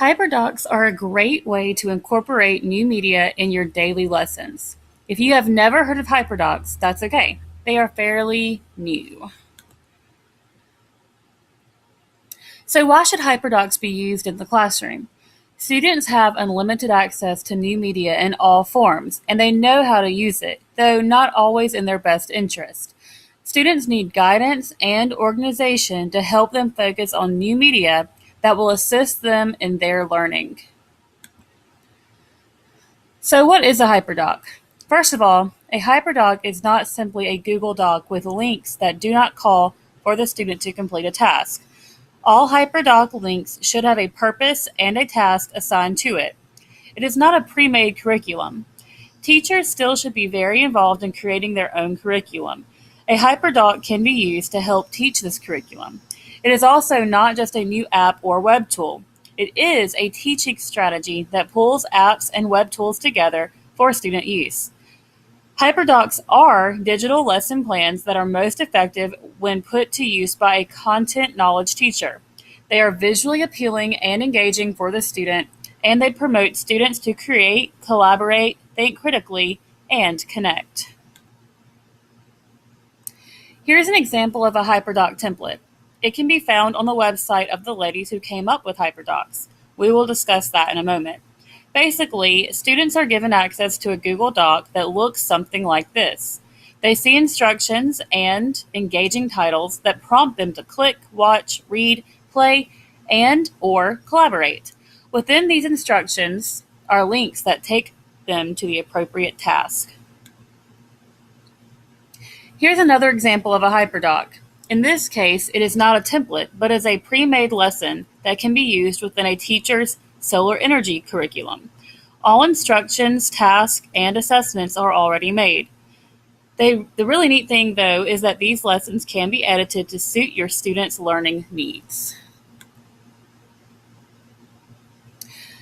HyperDocs are a great way to incorporate new media in your daily lessons. If you have never heard of HyperDocs, that's okay. They are fairly new. So why should HyperDocs be used in the classroom? Students have unlimited access to new media in all forms, and they know how to use it, though not always in their best interest. Students need guidance and organization to help them focus on new media that will assist them in their learning. So what is a HyperDoc? First of all, a HyperDoc is not simply a Google Doc with links that do not call for the student to complete a task. All HyperDoc links should have a purpose and a task assigned to it. It is not a pre-made curriculum. Teachers still should be very involved in creating their own curriculum. A HyperDoc can be used to help teach this curriculum. It is also not just a new app or web tool. It is a teaching strategy that pulls apps and web tools together for student use. HyperDocs are digital lesson plans that are most effective when put to use by a content knowledge teacher. They are visually appealing and engaging for the student, and they promote students to create, collaborate, think critically, and connect. Here's an example of a HyperDoc template. It can be found on the website of the ladies who came up with HyperDocs. We will discuss that in a moment. Basically, students are given access to a Google Doc that looks something like this. They see instructions and engaging titles that prompt them to click, watch, read, play, and/or collaborate. Within these instructions are links that take them to the appropriate task. Here's another example of a HyperDoc. In this case, it is not a template, but is a pre-made lesson that can be used within a teacher's solar energy curriculum. All instructions, tasks, and assessments are already made. The really neat thing, though, is that these lessons can be edited to suit your students' learning needs.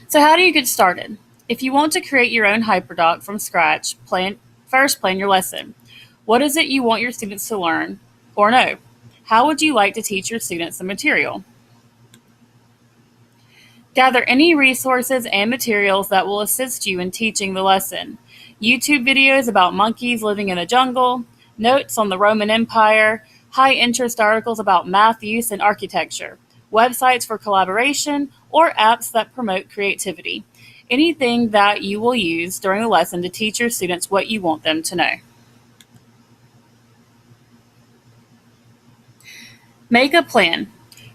So how do you get started? If you want to create your own HyperDoc from scratch, first plan your lesson. What is it you want your students to learn or know? How would you like to teach your students the material? Gather any resources and materials that will assist you in teaching the lesson. YouTube videos about monkeys living in a jungle, notes on the Roman Empire, high-interest articles about math use and architecture, websites for collaboration, or apps that promote creativity. Anything that you will use during the lesson to teach your students what you want them to know. Make a plan.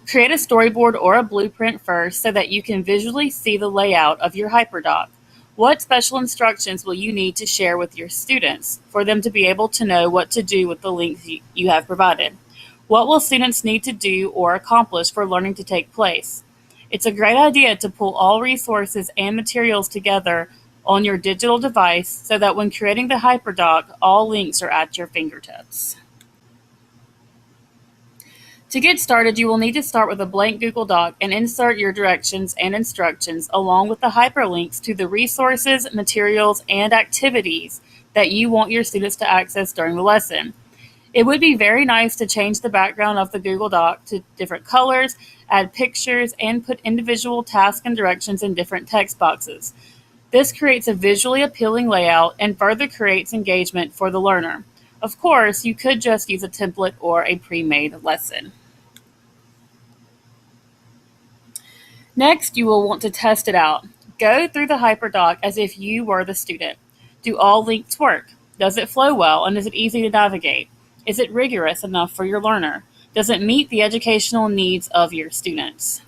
Create a storyboard or a blueprint first so that you can visually see the layout of your HyperDoc. What special instructions will you need to share with your students for them to be able to know what to do with the links you have provided? What will students need to do or accomplish for learning to take place? It's a great idea to pull all resources and materials together on your digital device so that when creating the HyperDoc, all links are at your fingertips. To get started, you will need to start with a blank Google Doc and insert your directions and instructions along with the hyperlinks to the resources, materials, and activities that you want your students to access during the lesson. It would be very nice to change the background of the Google Doc to different colors, add pictures, and put individual tasks and directions in different text boxes. This creates a visually appealing layout and further creates engagement for the learner. Of course, you could just use a template or a pre-made lesson. Next, you will want to test it out. Go through the HyperDoc as if you were the student. Do all links work? Does it flow well and is it easy to navigate? Is it rigorous enough for your learner? Does it meet the educational needs of your students?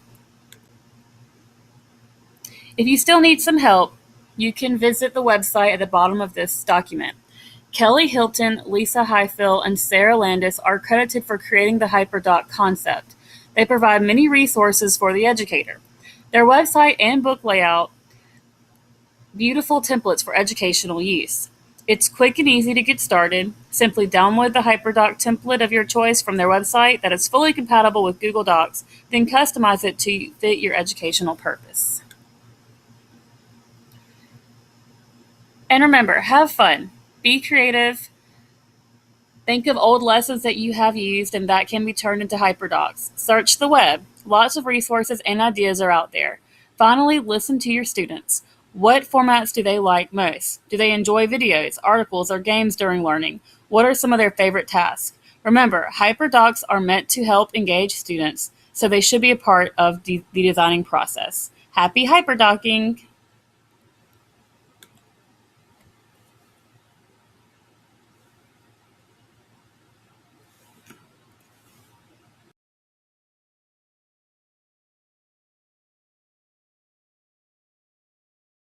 If you still need some help, you can visit the website at the bottom of this document. Kelly Hilton, Lisa Highfill, and Sarah Landis are credited for creating the HyperDoc concept. They provide many resources for the educator. Their website and book layout, beautiful templates for educational use. It's quick and easy to get started. Simply download the HyperDoc template of your choice from their website that is fully compatible with Google Docs, then customize it to fit your educational purpose. And remember, have fun. Be creative. Think of old lessons that you have used and that can be turned into HyperDocs. Search the web. Lots of resources and ideas are out there. Finally, listen to your students. What formats do they like most? Do they enjoy videos, articles, or games during learning? What are some of their favorite tasks? Remember, HyperDocs are meant to help engage students, so they should be a part of the designing process. Happy hyperdocking!